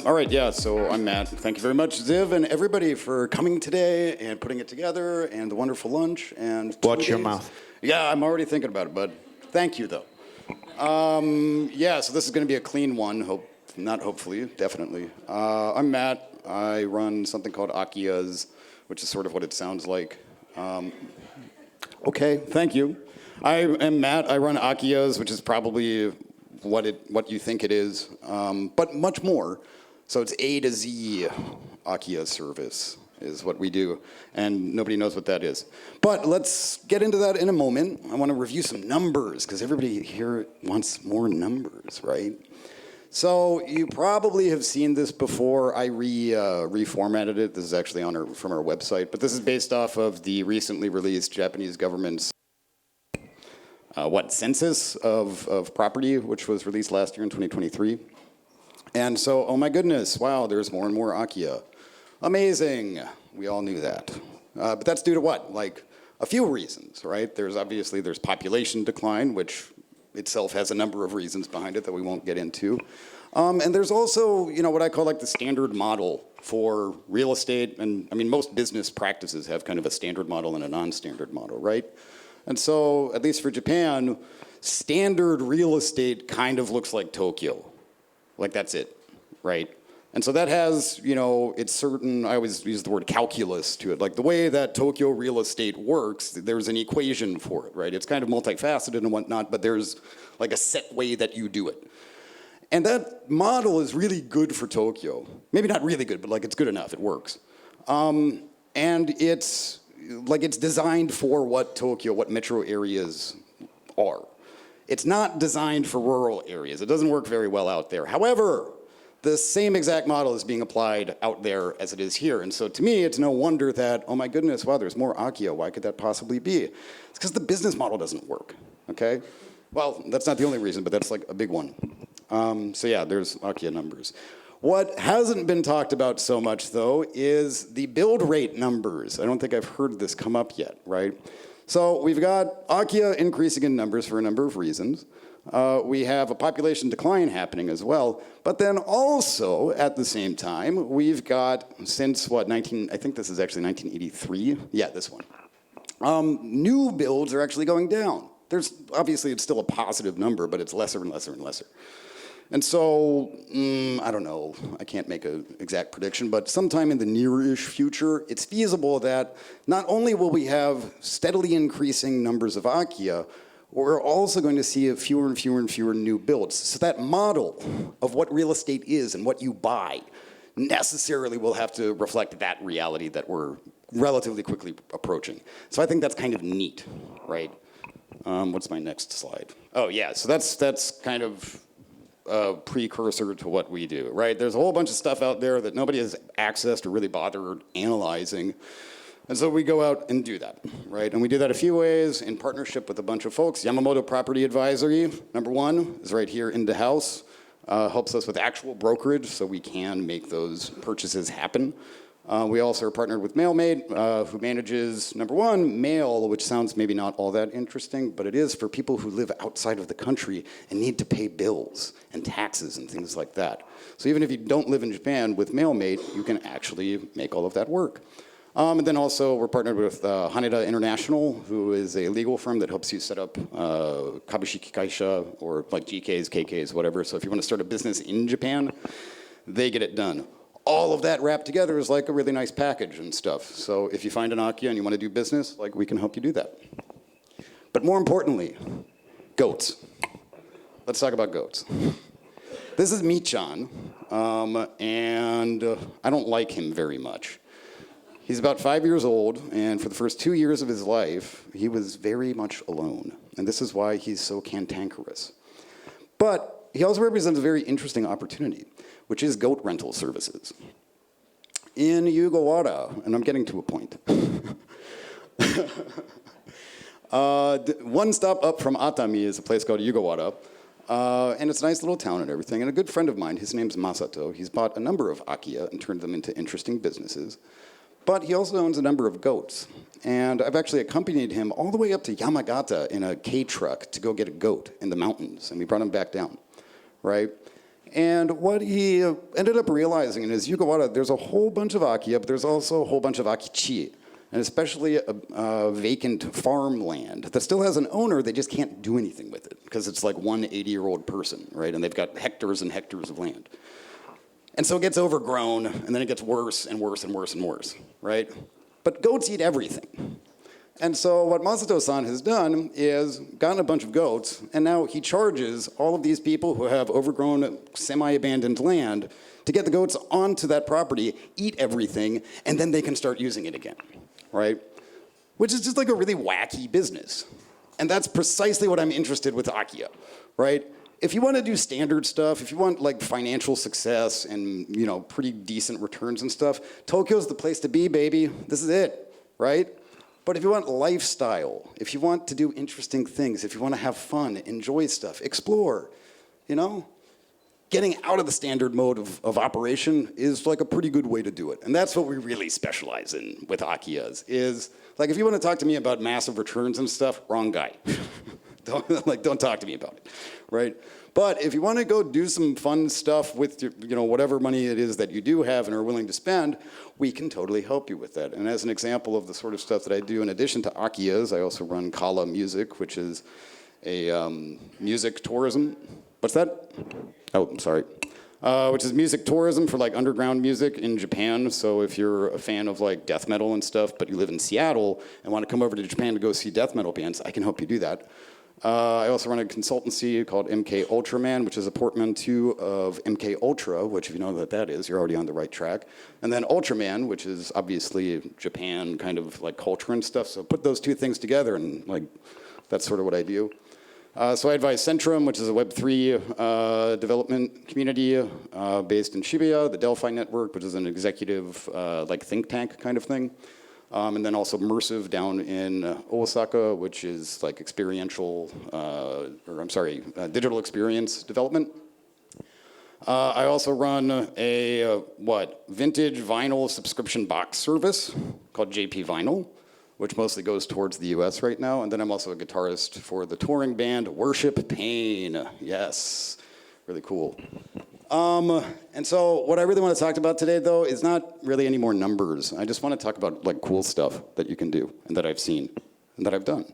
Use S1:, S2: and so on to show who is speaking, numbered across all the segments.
S1: All right, yeah, so I'm Matt. Thank you very much, Ziv, and everybody for coming today and putting it together, and the wonderful lunch, and
S2: Watch your mouth.
S1: Yeah, I'm already thinking about it, bud. Thank you, though. Yeah, so this is going to be a clean one, not hopefully, definitely. I'm Matt. I run something called AkiyaZ, which is sort of what it sounds like. Okay, thank you. I am Matt. I run AkiyaZ, which is probably what you think it is, but much more. So it's A to Z Akiya service is what we do, and nobody knows what that is. But let's get into that in a moment. I want to review some numbers, because everybody here wants more numbers, right? So you probably have seen this before. I reformatted it. This is actually from our website, but this is based off of the recently released Japanese government's census of property, which was released last year in 2023. And so, oh my goodness, wow, there's more and more Akiya. Amazing. We all knew that. But that's due to what? Like a few reasons, right? There's population decline, which itself has a number of reasons behind it that we won't get into. And there's also, what I call like the standard model for real estate. And I mean, most business practices have kind of a standard model and a non-standard model, right? And so, at least for Japan, standard real estate kind of looks like Tokyo. Like that's it, right? And so that has, it's certain, I always use the word calculus to it. Like the way that Tokyo real estate works, there's an equation for it, right? It's kind of multifaceted and whatnot, but there's like a set way that you do it. And that model is really good for Tokyo. Maybe not really good, but like it's good enough, it works. And it's designed for what metro areas are. It's not designed for rural areas. It doesn't work very well out there. However, the same exact model is being applied out there as it is here. And so to me, it's no wonder that, oh my goodness, wow, there's more Akiya. Why could that possibly be? It's because the business model doesn't work, okay? Well, that's not the only reason, but that's like a big one. So yeah, there's Akiya numbers. What hasn't been talked about so much, though, is the build rate numbers. I don't think I've heard this come up yet, right? So we've got Akiya increasing in numbers for a number of reasons. We have a population decline happening as well. But then also, at the same time, we've got, since I think this is actually 1983. Yeah, this one. New builds are actually going down. Obviously, it's still a positive number, but it's lesser and lesser and lesser. And so, I don't know, I can't make an exact prediction, but sometime in the near-ish future, it's feasible that not only will we have steadily increasing numbers of Akiya, we're also going to see fewer and fewer and fewer new builds. So that model of what real estate is and what you buy necessarily will have to reflect that reality that we're relatively quickly approaching. So I think that's kind of neat, right? What's my next slide? Oh yeah, so that's kind of a precursor to what we do, right? There's a whole bunch of stuff out there that nobody has accessed or really bothered analyzing. And so we go out and do that, right? And we do that a few ways in partnership with a bunch of folks. Yamamoto Property Advisory, number one, is right here in the house. Helps us with actual brokerage so we can make those purchases happen. We also are partnered with MailMate, who manages, number one, mail, which sounds maybe not all that interesting, but it is for people who live outside of the country and need to pay bills and taxes and things like that. So even if you don't live in Japan, with MailMate, you can actually make all of that work. And then also, we're partnered with Haneda International, who is a legal firm that helps you set up kabushiki kaisha, or like GKs, KKs, whatever. So if you want to start a business in Japan, they get it done. All of that wrapped together is like a really nice package and stuff. So if you find an Akiya and you want to do business, like we can help you do that. But more importantly, goats. Let's talk about goats. This is Michan, and I don't like him very much. He's about 5 years old, and for the first 2 years of his life, he was very much alone. And this is why he's so cantankerous. But he also represents a very interesting opportunity, which is goat rental services. In Yugawara, and I'm getting to a point. One stop up from Atami is a place called Yugawara. And it's a nice little town and everything. And a good friend of mine, his name's Masato, he's bought a number of Akiya and turned them into interesting businesses. But he also owns a number of goats. And I've actually accompanied him all the way up to Yamagata in a K truck to go get a goat in the mountains. And we brought him back down, right? And what he ended up realizing in his Yukawara, there's a whole bunch of Akiya, but there's also a whole bunch of Akichi, and especially a vacant farmland that still has an owner, they just can't do anything with it because it's like one 80-year-old person, right? And they've got hectares and hectares of land. And so it gets overgrown, and then it gets worse and worse and worse and worse, right? But goats eat everything. And so what Masato-san has done is gotten a bunch of goats, and now he charges all of these people who have overgrown, semi-abandoned land to get the goats onto that property, eat everything, and then they can start using it again, right? Which is just like a really wacky business. And that's precisely what I'm interested with Akiya, right? If you want to do standard stuff, if you want like financial success and, you know, pretty decent returns and stuff, Tokyo's the place to be, baby. This is it, right? But if you want lifestyle, if you want to do interesting things, if you want to have fun, enjoy stuff, explore, you know, getting out of the standard mode of operation is like a pretty good way to do it. And that's what we really specialize in with AkiyaZ is, like, if you want to talk to me about massive returns and stuff, wrong guy. Don't talk to me about it, right? But if you want to go do some fun stuff with your, you know, whatever money it is that you do have and are willing to spend, we can totally help you with that. And as an example of the sort of stuff that I do, in addition to AkiyaZ, I also run Kala Music, which is a music tourism. What's that? Oh, I'm sorry. Which is music tourism for like underground music in Japan. So if you're a fan of like death metal and stuff, but you live in Seattle and want to come over to Japan to go see death metal bands, I can help you do that. I also run a consultancy called MK Ultraman, which is a portmanteau of MK Ultra, which if you know what that is, you're already on the right track. And then Ultraman, which is obviously Japan kind of like culture and stuff. So put those two things together and like that's sort of what I do. So I advise Centrum, which is a Web3 development community based in Shibuya, the Delphi Network, which is an executive like think tank kind of thing. And then also Immersive down in Osaka, which is like experiential, digital experience development. I also run a, vintage vinyl subscription box service called JP Vinyl, which mostly goes towards the US right now. And then I'm also a guitarist for the touring band Worship Pain. Yes, really cool. And so what I really want to talk about today, though, is not really any more numbers. I just want to talk about like cool stuff that you can do and that I've seen and that I've done.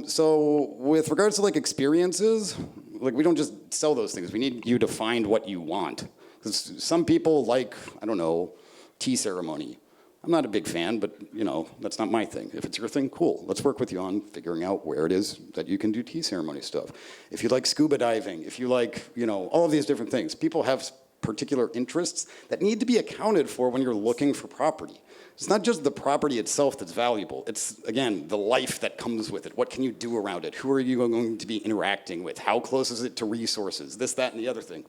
S1: So with regards to like experiences, like we don't just sell those things. We need you to find what you want. Because some people like, I don't know, tea ceremony. I'm not a big fan, but you know, that's not my thing. If it's your thing, cool. Let's work with you on figuring out where it is that you can do tea ceremony stuff. If you like scuba diving, if you like, you know, all of these different things. People have particular interests that need to be accounted for when you're looking for property. It's not just the property itself that's valuable. It's, again, the life that comes with it. What can you do around it? Who are you going to be interacting with? How close is it to resources? This, that, and the other thing.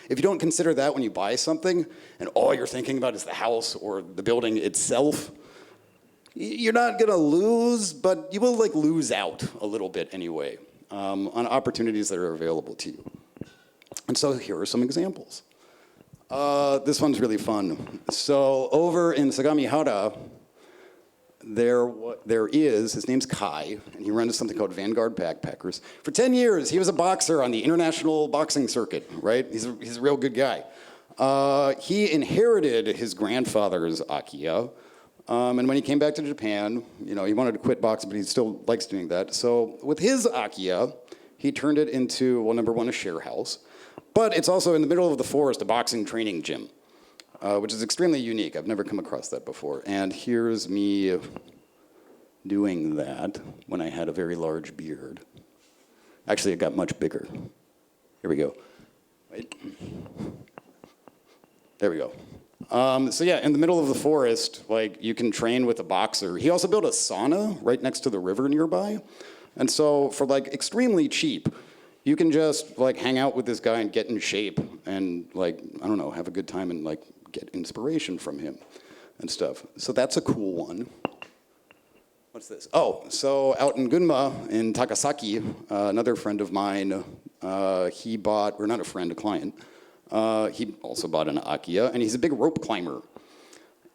S1: If you don't consider that when you buy something, and all you're thinking about is the house or the building itself, you're not gonna lose, but you will like lose out a little bit anyway on opportunities that are available to you. And so here are some examples. This one's really fun. So over in Sagamihara, there is, his name's Kai, and he runs something called Vanguard Backpackers. For 10 years, he was a boxer on the international boxing circuit, right? He's a real good guy. He inherited his grandfather's Akiya, and when he came back to Japan, you know, he wanted to quit boxing, but he still likes doing that. So with his Akiya, he turned it into, well, number one, a share house. But it's also in the middle of the forest, a boxing training gym, which is extremely unique. I've never come across that before. And here's me doing that when I had a very large beard. Actually, it got much bigger. Here we go. Wait. There we go. So yeah, in the middle of the forest, like you can train with a boxer. He also built a sauna right next to the river nearby. And so for like extremely cheap, you can just like hang out with this guy and get in shape and like, I don't know, have a good time and like get inspiration from him and stuff. So that's a cool one. What's this? Oh, so out in Gunma in Takasaki, another friend of mine, he bought, or not a friend, a client, he also bought an Akiya, and he's a big rope climber.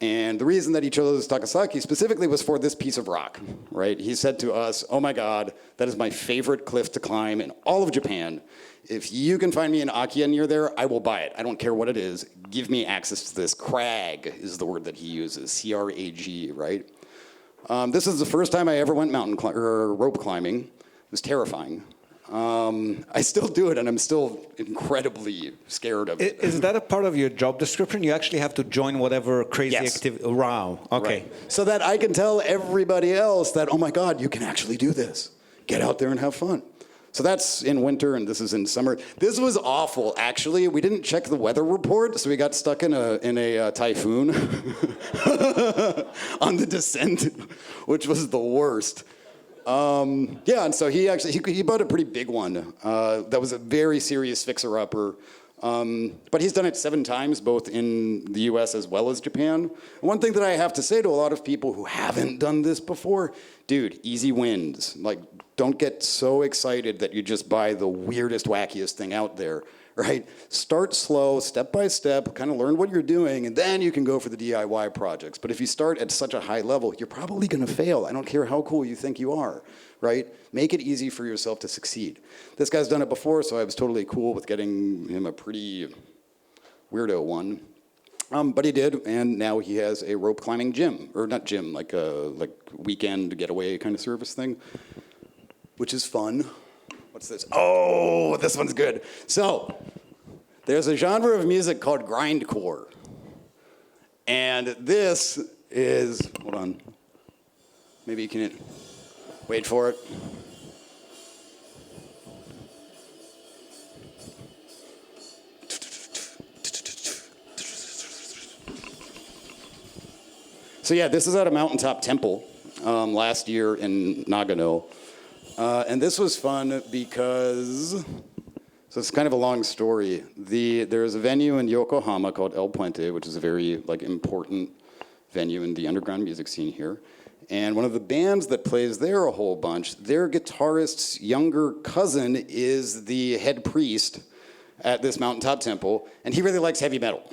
S1: And the reason that he chose Takasaki specifically was for this piece of rock, right? He said to us, oh my God, that is my favorite cliff to climb in all of Japan. If you can find me an Akiya near there, I will buy it. I don't care what it is. Give me access to this. Crag is the word that he uses, C-R-A-G, right? This is the first time I ever went rope climbing. It was terrifying. I still do it, and I'm still incredibly scared of it.
S2: Is that a part of your job description? You actually have to join whatever crazy
S1: Yes.
S2: activity. Wow. Okay.
S1: Right. So that I can tell everybody else that, oh my God, you can actually do this. Get out there and have fun. So that's in winter, and this is in summer. This was awful, actually. We didn't check the weather report, so we got stuck in a typhoon on the descent, which was the worst. Yeah, and so he bought a pretty big one. That was a very serious fixer-upper. But he's done it 7 times, both in the US as well as Japan. One thing that I have to say to a lot of people who haven't done this before, dude, easy wins. Like, don't get so excited that you just buy the weirdest, wackiest thing out there, right? Start slow, step by step, kind of learn what you're doing, and then you can go for the DIY projects. But if you start at such a high level, you're probably gonna fail. I don't care how cool you think you are, right? Make it easy for yourself to succeed. This guy's done it before, so I was totally cool with getting him a pretty weirdo one. But he did, and now he has a rope climbing gym, or not gym, like a weekend getaway kind of service thing, which is fun. What's this? Oh, this one's good. So, there's a genre of music called grindcore. And this is, hold on. Maybe you can wait for it. So yeah, this is at a mountaintop temple last year in Nagano. And this was fun because, so it's kind of a long story. There's a venue in Yokohama called El Puente, which is a very important venue in the underground music scene here. And one of the bands that plays there a whole bunch, their guitarist's younger cousin is the head priest at this mountaintop temple, and he really likes heavy metal.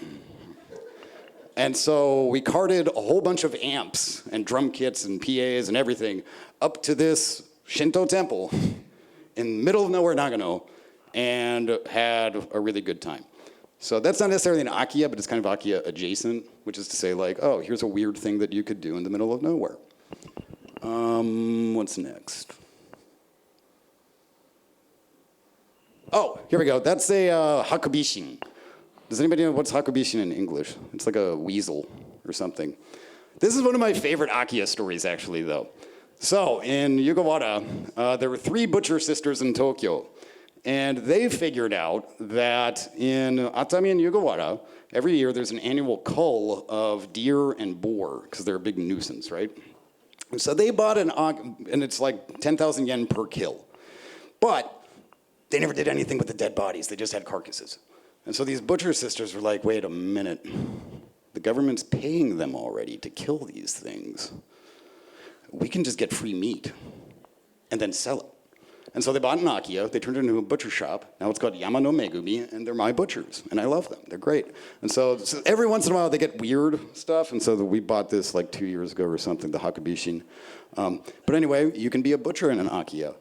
S1: And so we carted a whole bunch of amps and drum kits and PAs and everything up to this Shinto temple in the middle of nowhere, Nagano, and had a really good time. So that's not necessarily an Akiya, but it's kind of Akiya adjacent, which is to say, like, oh, here's a weird thing that you could do in the middle of nowhere. What's next? Oh, here we go. That's a hakubishin. Does anybody know what's hakubishin in English? It's like a weasel or something. This is one of my favorite Akiya stories, actually, though. So, in Yugawara, there were 3 butcher sisters in Tokyo. And they figured out that in Atami and Yugawara, every year there's an annual cull of deer and boar, because they're a big nuisance, right? And so they bought and it's like 10,000 yen per kill. But they never did anything with the dead bodies. They just had carcasses. And so these butcher sisters were like, wait a minute. The government's paying them already to kill these things. We can just get free meat and then sell it. And so they bought an Akiya, they turned it into a butcher shop. Now it's called Yamano Megumi, and they're my butchers. And I love them, they're great. And so every once in a while they get weird stuff, and so we bought this like 2 years ago or something, the Hakubishin. But anyway, you can be a butcher in an Akiya.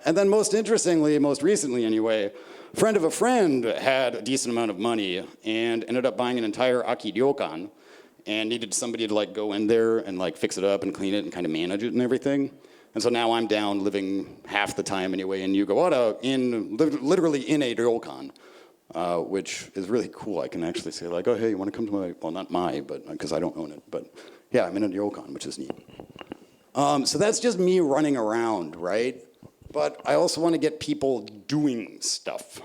S1: And then most interestingly, most recently anyway, a friend of a friend had a decent amount of money and ended up buying an entire Aki ryokan and needed somebody to like go in there and like fix it up and clean it and kind of manage it and everything. And so now I'm down living half the time anyway in Yugawara, literally in a ryokan, which is really cool. I can actually say like, oh, hey, you want to come to my, well, not my, but because I don't own it, but yeah, I'm in a ryokan, which is neat. So that's just me running around, right? But I also want to get people doing stuff.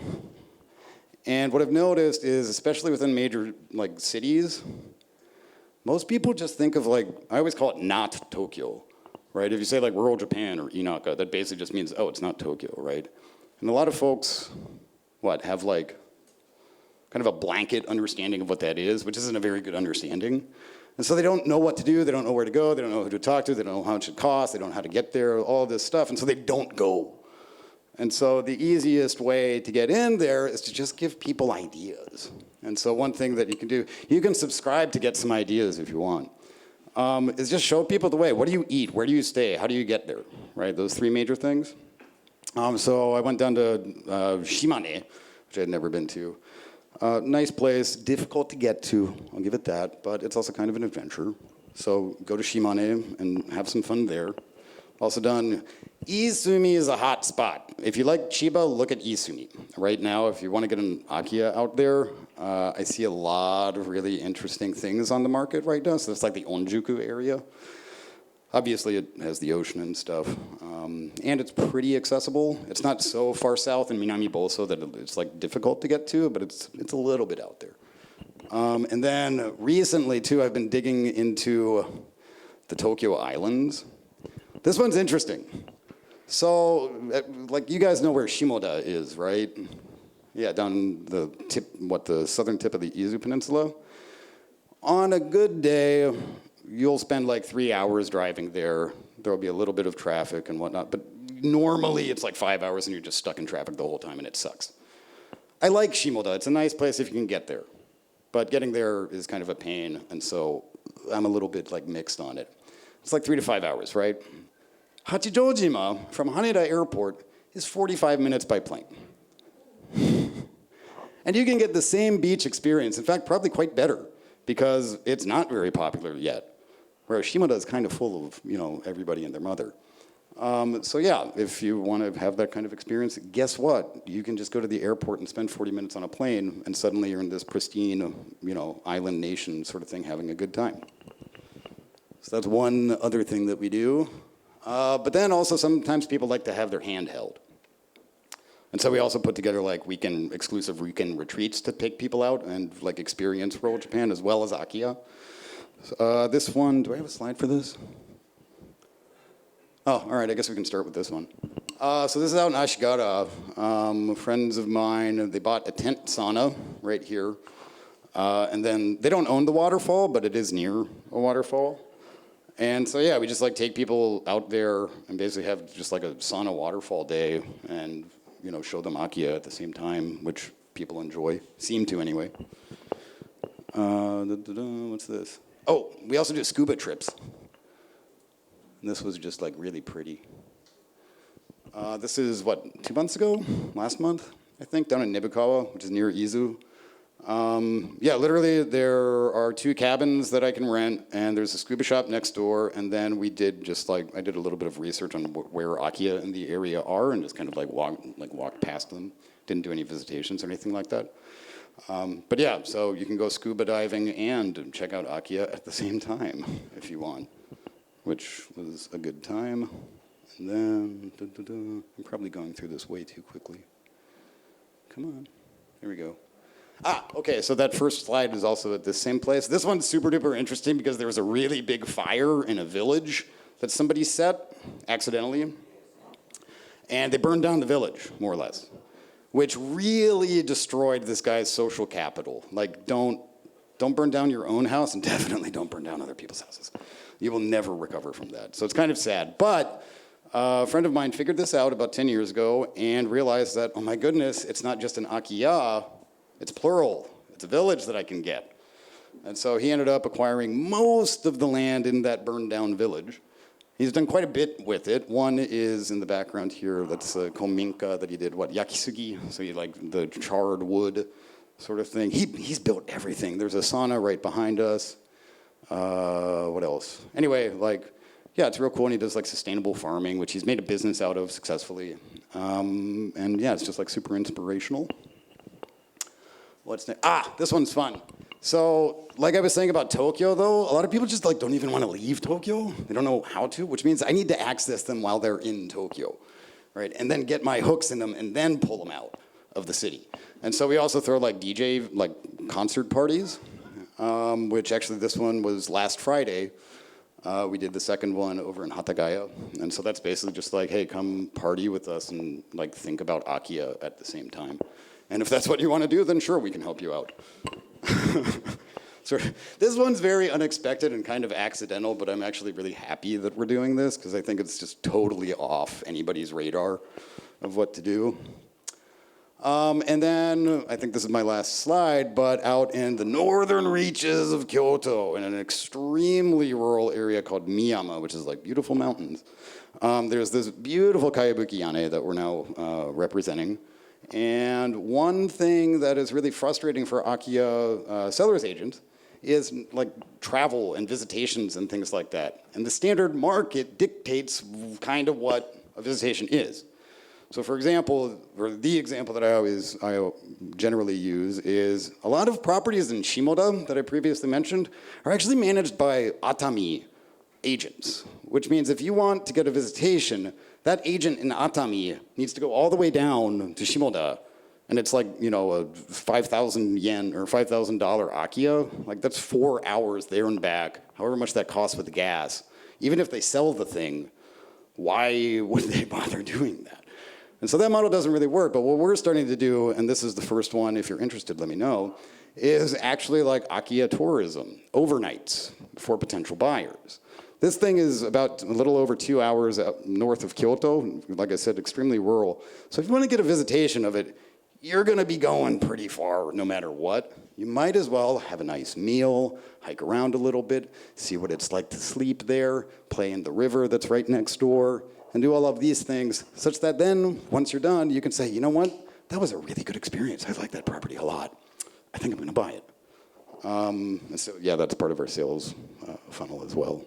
S1: And what I've noticed is, especially within major like cities, most people just think of like, I always call it not Tokyo, right? If you say like rural Japan or Inaka, that basically just means, oh, it's not Tokyo, right? And a lot of folks, have like kind of a blanket understanding of what that is, which isn't a very good understanding. And so they don't know what to do, they don't know where to go, they don't know who to talk to, they don't know how much it costs, they don't know how to get there, all this stuff, and so they don't go, And so the easiest way to get in there is to just give people ideas. And so one thing that you can do, you can subscribe to get some ideas if you want, is just show people the way. What do you eat? Where do you stay? How do you get there? Right, those three major things. So I went down to Shimane, which I had never been to. Nice place, difficult to get to, I'll give it that, but it's also kind of an adventure. So go to Shimane and have some fun there. Also done, Izumi is a hot spot. If you like Chiba, look at Izumi. Right now, if you want to get an Akiya out there, I see a lot of really interesting things on the market right now. So it's like the Onjuku area. Obviously, it has the ocean and stuff. And it's pretty accessible. It's not so far south in Minami Boso that it's like difficult to get to, but it's a little bit out there. And then recently, too, I've been digging into the Tokyo Islands. This one's interesting. So, like, you guys know where Shimoda is, right? Yeah, down the tip, the southern tip of the Izu Peninsula. On a good day, you'll spend like 3 hours driving there. There'll be a little bit of traffic and whatnot, but normally it's like 5 hours and you're just stuck in traffic the whole time and it sucks. I like Shimoda. It's a nice place if you can get there. But getting there is kind of a pain, and so I'm a little bit like mixed on it. It's like 3 to 5 hours, right? Hachijojima from Haneda Airport is 45 minutes by plane. And you can get the same beach experience, in fact, probably quite better, because it's not very popular yet. Whereas Shimoda is kind of full of, everybody and their mother. So yeah, if you want to have that kind of experience, guess what? You can just go to the airport and spend 40 minutes on a plane, and suddenly you're in this pristine, island nation sort of thing, having a good time. So that's one other thing that we do. But then also sometimes people like to have their hand held. And so we also put together like exclusive weekend retreats to take people out and like experience rural Japan as well as Akiya. This one, do I have a slide for this? Oh, all right, I guess we can start with this one. So this is out in Ashigara. Friends of mine, they bought a tent sauna right here. And then they don't own the waterfall, but it is near a waterfall. And so yeah, we just like take people out there and basically have just like a sauna waterfall day and show them Akiya at the same time, which people enjoy, seem to anyway. What's this? Oh, we also do scuba trips. And this was just like really pretty. This is 2 months ago? Last month, I think, down in Nibukawa, which is near Izu. Yeah, literally there are 2 cabins that I can rent, and there's a scuba shop next door, and then we did I did a little bit of research on where Akiya in the area are, and just kind of walked past them. Didn't do any visitations or anything like that. But yeah, so you can go scuba diving and check out Akiya at the same time if you want, which was a good time. And then, I'm probably going through this way too quickly. Come on, here we go. Okay, so that first slide is also at the same place. This one's super duper interesting because there was a really big fire in a village that somebody set accidentally. And they burned down the village, more or less, which really destroyed this guy's social capital. Like, don't burn down your own house, and definitely don't burn down other people's houses. You will never recover from that. So it's kind of sad. But a friend of mine figured this out about 10 years ago and realized that, oh my goodness, it's not just an Akiya, it's plural. It's a village that I can get. And so he ended up acquiring most of the land in that burned down village. He's done quite a bit with it. One is in the background here, that's a kominka that he did, yakisugi, so you like the charred wood sort of thing. He's built everything. There's a sauna right behind us. What else? Anyway, yeah, it's real cool, and he does sustainable farming, which he's made a business out of successfully. And yeah, it's just super inspirational. What's next? This one's fun. So, like I was saying about Tokyo, though, a lot of people just don't even want to leave Tokyo. They don't know how to, which means I need to access them while they're in Tokyo, right? And then get my hooks in them and then pull them out of the city. And so we also throw DJ concert parties, which actually this one was last Friday. We did the second one over in Hatagaya. And so that's basically just hey, come party with us and think about Akiya at the same time. And if that's what you want to do, then sure, we can help you out. So this one's very unexpected and kind of accidental, but I'm actually really happy that we're doing this because I think it's just totally off anybody's radar. of what to do. And then, I think this is my last slide, but out in the northern reaches of Kyoto, in an extremely rural area called Miyama, which is like beautiful mountains, there's this beautiful Kayabuki Yane that we're now representing. And one thing that is really frustrating for Akiya sellers agents is like travel and visitations and things like that. And the standard market dictates kind of what a visitation is. So for example, or the example that I generally use is a lot of properties in Shimoda that I previously mentioned are actually managed by Atami agents, which means if you want to get a visitation, that agent in Atami needs to go all the way down to Shimoda, and it's like, you know, a 5,000 yen or $5,000 Akiya. Like that's 4 hours there and back, however much that costs with the gas. Even if they sell the thing, why would they bother doing that? And so that model doesn't really work, but what we're starting to do, and this is the first one, if you're interested, let me know, is actually like Akiya tourism, overnights for potential buyers. This thing is about a little over 2 hours north of Kyoto, like I said, extremely rural. So if you want to get a visitation of it, you're gonna be going pretty far no matter what. You might as well have a nice meal, hike around a little bit, see what it's like to sleep there, play in the river that's right next door, and do all of these things, such that then, once you're done, you can say, you know what? That was a really good experience. I like that property a lot. I think I'm gonna buy it. So yeah, that's part of our sales funnel as well.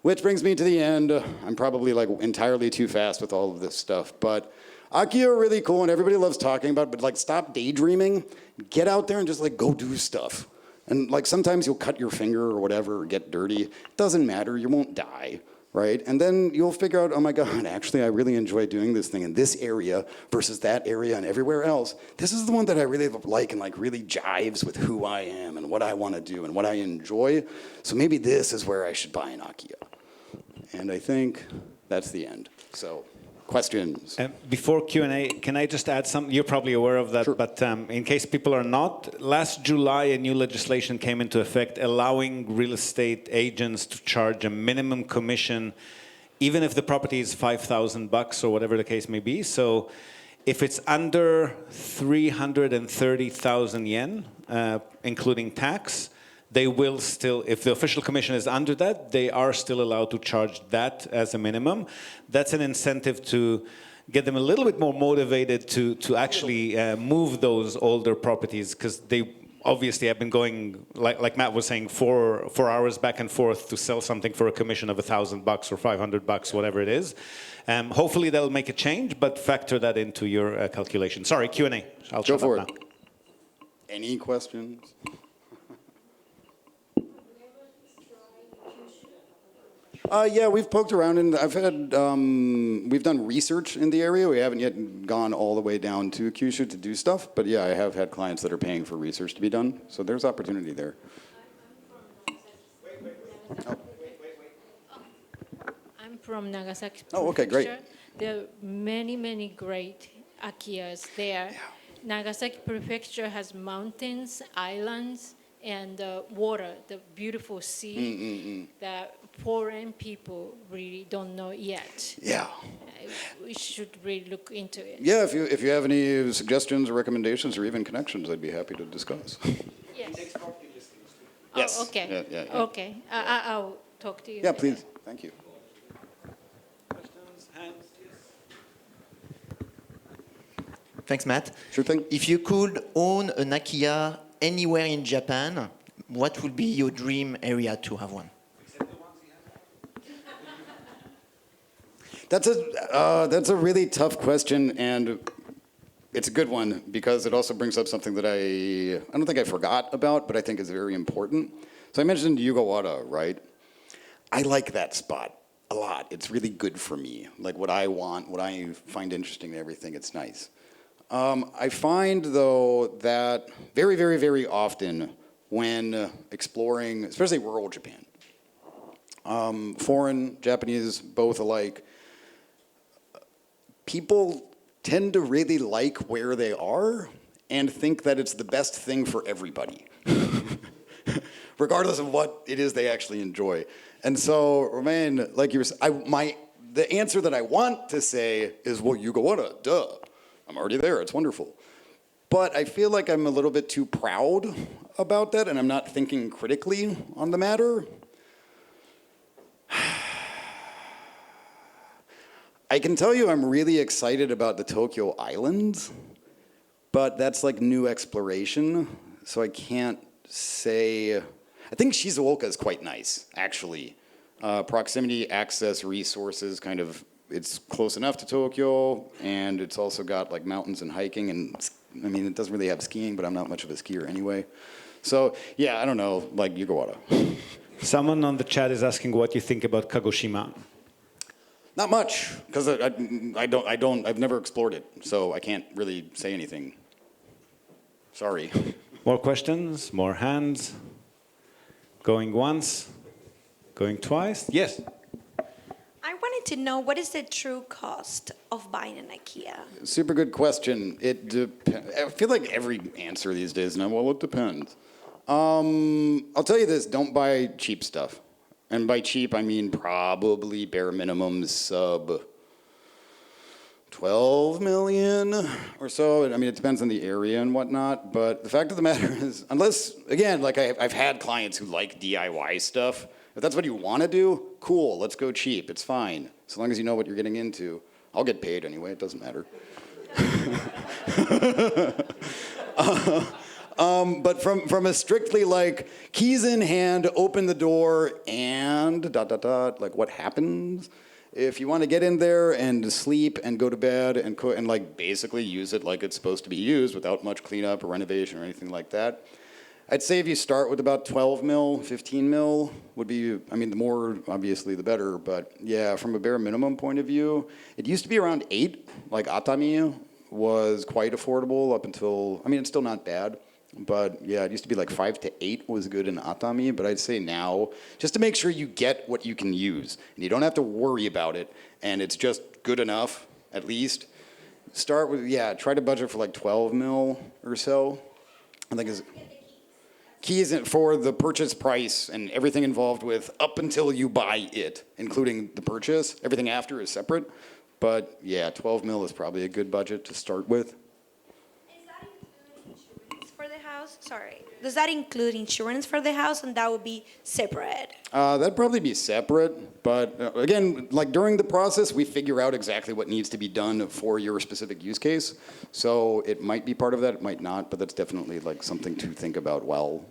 S1: Which brings me to the end. I'm probably like entirely too fast with all of this stuff, but Akiya are really cool and everybody loves talking about it, but like stop daydreaming, get out there and just like go do stuff. And like sometimes you'll cut your finger or whatever or get dirty. It doesn't matter, you won't die. Right? And then you'll figure out, oh my God, actually I really enjoy doing this thing in this area versus that area and everywhere else. This is the one that I really like and like really jives with who I am and what I want to do and what I enjoy. So maybe this is where I should buy an Akiya. And I think that's the end. So questions?
S2: Before Q&A, can I just add something? You're probably aware of that, sure. But in case people are not, last July a new legislation came into effect allowing real estate agents to charge a minimum commission even if the property is $5,000 or whatever the case may be. So if it's under 330,000 yen, including tax, they will still, if the official commission is under that, they are still allowed to charge that as a minimum. That's an incentive to get them a little bit more motivated to actually move those older properties, because they obviously have been going, like Matt was saying, 4 hours back and forth to sell something for a commission of $1,000 or $500, whatever it is. Hopefully that'll make a change, but factor that into your calculation. Sorry, Q&A. I'll
S1: go for it.
S2: Now.
S1: Any questions? Yeah, we've poked around and I've had, we've done research in the area. We haven't yet gone all the way down to Kyushu to do stuff, but yeah, I have had clients that are paying for research to be done. So there's opportunity there.
S3: I'm from Nagasaki.
S1: Oh, okay, great.
S3: There are many, many great Akiyas there. Yeah. Nagasaki Prefecture has mountains, islands, and water, the beautiful sea that foreign people really don't know yet.
S1: Yeah.
S3: We should really look into it.
S1: Yeah, if you have any suggestions or recommendations or even connections, I'd be happy to discuss.
S3: Yes.
S1: Yes.
S3: Oh, okay.
S1: Yeah.
S3: Okay. I'll talk to you.
S1: Yeah, please. Thank you.
S2: Questions? Hands?
S4: Thanks, Matt.
S1: Sure thing.
S4: If you could own an Akiya anywhere in Japan, what would be your dream area to have one?
S1: That's a really tough question, and it's a good one because it also brings up something that I don't think I forgot about, but I think is very important. So I mentioned Yugawara, right? I like that spot a lot. It's really good for me. Like what I want, what I find interesting and everything, it's nice. I find, though, that very, very, very often when exploring, especially rural Japan, foreign, Japanese, both alike, people tend to really like where they are and think that it's the best thing for everybody, regardless of what it is they actually enjoy. And so, Romain, like you were saying, the answer that I want to say is, well, Yugawara, duh. I'm already there, it's wonderful. But I feel like I'm a little bit too proud about that, and I'm not thinking critically on the matter. I can tell you I'm really excited about the Tokyo Islands, but that's like new exploration, so I can't say. I think Shizuoka is quite nice, actually. Proximity, access, resources, kind of, it's close enough to Tokyo, and it's also got like mountains and hiking, and I mean, it doesn't really have skiing, but I'm not much of a skier anyway. So yeah, I don't know, like Yugawara.
S2: Someone on the chat is asking what you think about Kagoshima.
S1: Not much, because I've never explored it, so I can't really say anything. Sorry.
S2: More questions? More hands? Going once? Going twice? Yes.
S5: I wanted to know, what is the true cost of buying an IKEA?
S1: Super good question. I feel like every answer these days now, well, it depends. I'll tell you this, don't buy cheap stuff. And by cheap, I mean probably bare minimum sub 12 million or so. I mean, it depends on the area and whatnot. But the fact of the matter is, unless, again, like I've had clients who like DIY stuff. If that's what you want to do, cool, let's go cheap. It's fine. So long as you know what you're getting into. I'll get paid anyway, it doesn't matter. But from a strictly like keys in hand, open the door, and ... like what happens? If you want to get in there and sleep and go to bed and cook and like basically use it like it's supposed to be used without much cleanup or renovation or anything like that, I'd say if you start with about 12 mil, 15 mil would be, I mean, the more obviously the better, but yeah, from a bare minimum point of view, it used to be around 8, like Atami was quite affordable up until, I mean, it's still not bad. But yeah, it used to be like 5 to 8 was good in Atami, but I'd say now, just to make sure you get what you can use, and you don't have to worry about it, and it's just good enough, at least, start with, yeah, try to budget for like 12 mil or so. I think is keys for the purchase price and everything involved with up until you buy it, including the purchase. Everything after is separate, but yeah, 12 mil is probably a good budget to start with.
S5: For the house? Sorry. Does that include insurance for the house, and that would be separate?
S1: That'd probably be separate, but again, like during the process, we figure out exactly what needs to be done for your specific use case. So it might be part of that, it might not, but that's definitely like something to think about while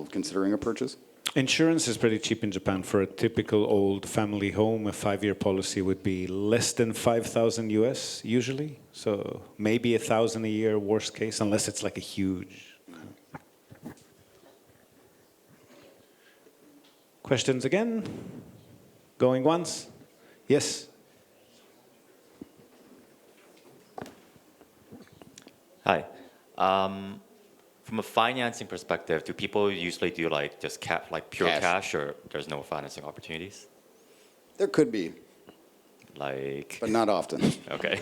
S1: considering a purchase.
S2: Insurance is pretty cheap in Japan. For a typical old family home, a 5-year policy would be less than 5,000 US usually. So maybe 1,000 a year, worst case, unless it's like a huge. Questions again? Going once? Yes.
S6: Hi. From a financing perspective, do people usually do like just pure cash, or there's no financing opportunities?
S1: There could be,
S6: Like,
S1: but not often.
S6: okay.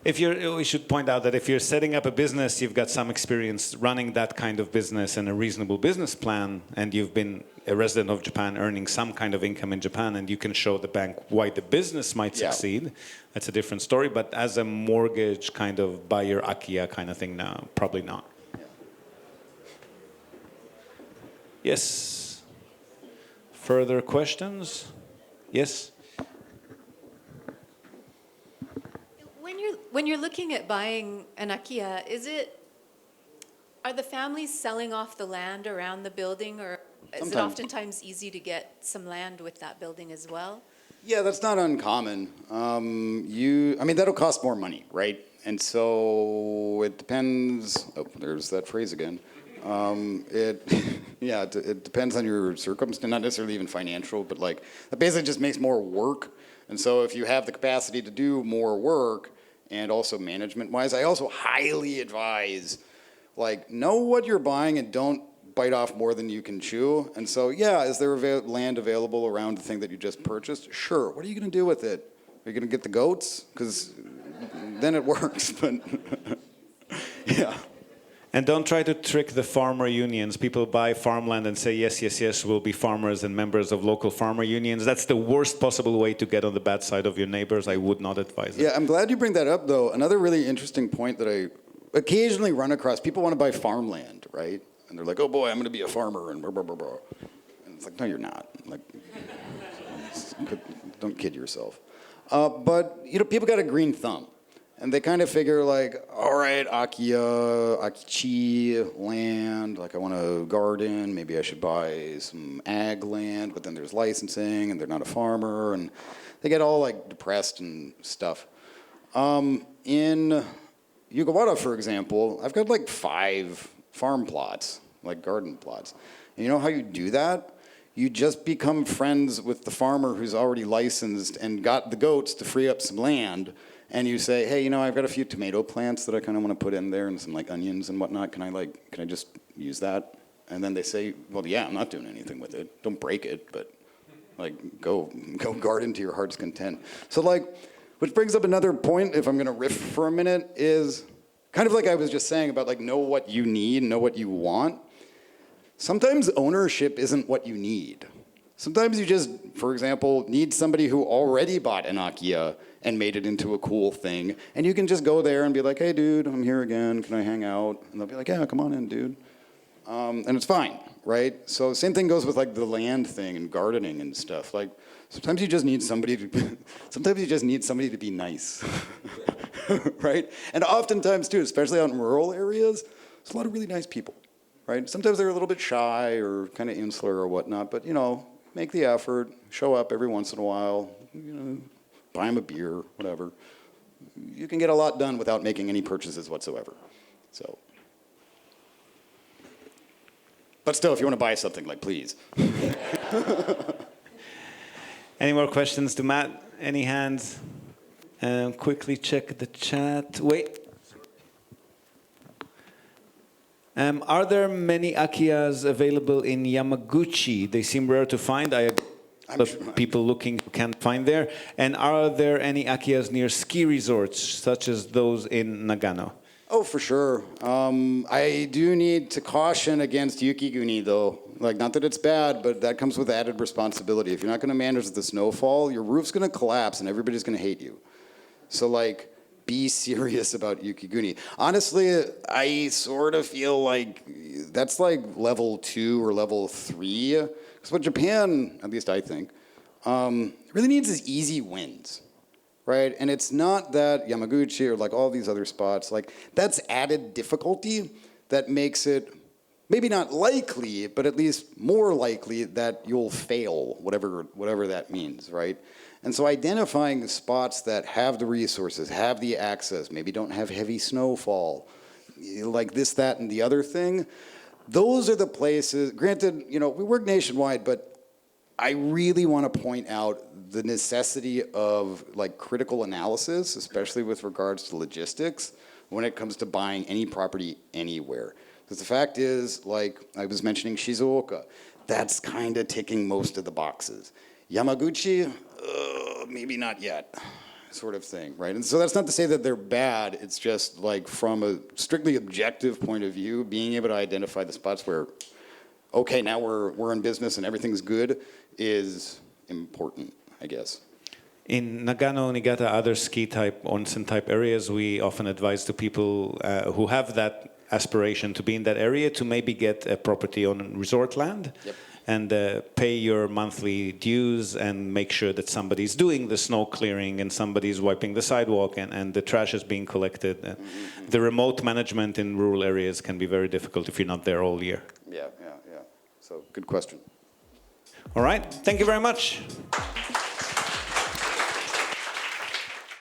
S2: We should point out that if you're setting up a business, you've got some experience running that kind of business and a reasonable business plan, and you've been a resident of Japan earning some kind of income in Japan, and you can show the bank why the business might succeed. That's a different story. But as a mortgage kind of buy your Akiya kind of thing, no, probably not.
S1: Yeah.
S2: Yes. Further questions? Yes.
S7: When you're looking at buying an Akiya, are the families selling off the land around the building, or is it oftentimes easy to get some land with that building as well?
S1: Yeah, that's not uncommon. I mean, that'll cost more money, right? And so it depends. Oh, there's that phrase again. It depends on your circumstance, not necessarily even financial, but like that basically just makes more work. And so if you have the capacity to do more work, and also management-wise, I also highly advise, like, know what you're buying and don't bite off more than you can chew. And so, yeah, is there land available around the thing that you just purchased? Sure. What are you going to do with it? Are you going to get the goats? Because then it works. But yeah.
S2: And don't try to trick the farmer unions. People buy farmland and say, yes, yes, yes, we'll be farmers and members of local farmer unions. That's the worst possible way to get on the bad side of your neighbors. I would not advise it.
S1: Yeah, I'm glad you bring that up, though. Another really interesting point that I occasionally run across, people want to buy farmland, right? And they're like, oh boy, I'm going to be a farmer, and blah, blah, blah, blah. And it's like, no, you're not. Like, don't kid yourself. But, people got a green thumb. And they kind of figure like, all right, Akiya, Akichi land, like I want to garden, maybe I should buy some ag land, but then there's licensing and they're not a farmer, and they get all like depressed and stuff. In Yugawara, for example, I've got like 5 farm plots, like garden plots. And you know how you do that? You just become friends with the farmer who's already licensed and got the goats to free up some land. And you say, hey, I've got a few tomato plants that I kind of want to put in there and some like onions and whatnot. Can I just use that? And then they say, well, yeah, I'm not doing anything with it. Don't break it, but like go garden to your heart's content. So like, which brings up another point, if I'm going to riff for a minute, is kind of like I was just saying about like know what you need, know what you want. Sometimes ownership isn't what you need. Sometimes you just, for example, need somebody who already bought an Akiya and made it into a cool thing. And you can just go there and be like, hey, dude, I'm here again. Can I hang out? And they'll be like, yeah, come on in, dude. And it's fine, right? So same thing goes with like the land thing and gardening and stuff. Like sometimes you just need somebody to be nice, right? And oftentimes too, especially out in rural areas, there's a lot of really nice people, right? Sometimes they're a little bit shy or kind of insular or whatnot, but make the effort, show up every once in a while, buy them a beer, whatever. You can get a lot done without making any purchases whatsoever. So, but still, if you want to buy something, like, please.
S2: Any more questions to Matt? Any hands? Quickly check the chat. Wait. Are there many Akiyas available in Yamaguchi? They seem rare to find. People looking who can't find there. And are there any Akiyas near ski resorts, such as those in Nagano?
S1: Oh, for sure. I do need to caution against yukiguni, though. Like, not that it's bad, but that comes with added responsibility. If you're not going to manage the snowfall, your roof's going to collapse and everybody's going to hate you. So, like, be serious about yukiguni. Honestly, I sort of feel like that's like level 2 or level 3. Because what Japan, at least I think, really needs is easy wins. Right? And it's not that Yamaguchi or like all these other spots, like that's added difficulty that makes it maybe not likely, but at least more likely that you'll fail, whatever that means, right? And so identifying spots that have the resources, have the access, maybe don't have heavy snowfall, like this, that, and the other thing, those are the places, granted, we work nationwide, but I really want to point out the necessity of like critical analysis, especially with regards to logistics, when it comes to buying any property anywhere. Because the fact is, like I was mentioning Shizuoka, that's kind of ticking most of the boxes. Yamaguchi, maybe not yet, sort of thing, right? And so that's not to say that they're bad, it's just like from a strictly objective point of view, being able to identify the spots where, okay, now we're in business and everything's good is important, I guess.
S2: In Nagano, Niigata, other ski-type, onsen-type areas, we often advise to people who have that aspiration to be in that area to maybe get a property on resort land.
S1: Yep.
S2: And pay your monthly dues and make sure that somebody's doing the snow clearing and somebody's wiping the sidewalk and the trash is being collected. Mm-hmm. The remote management in rural areas can be very difficult if you're not there all year.
S1: Yeah. So good question.
S2: All right. Thank you very much.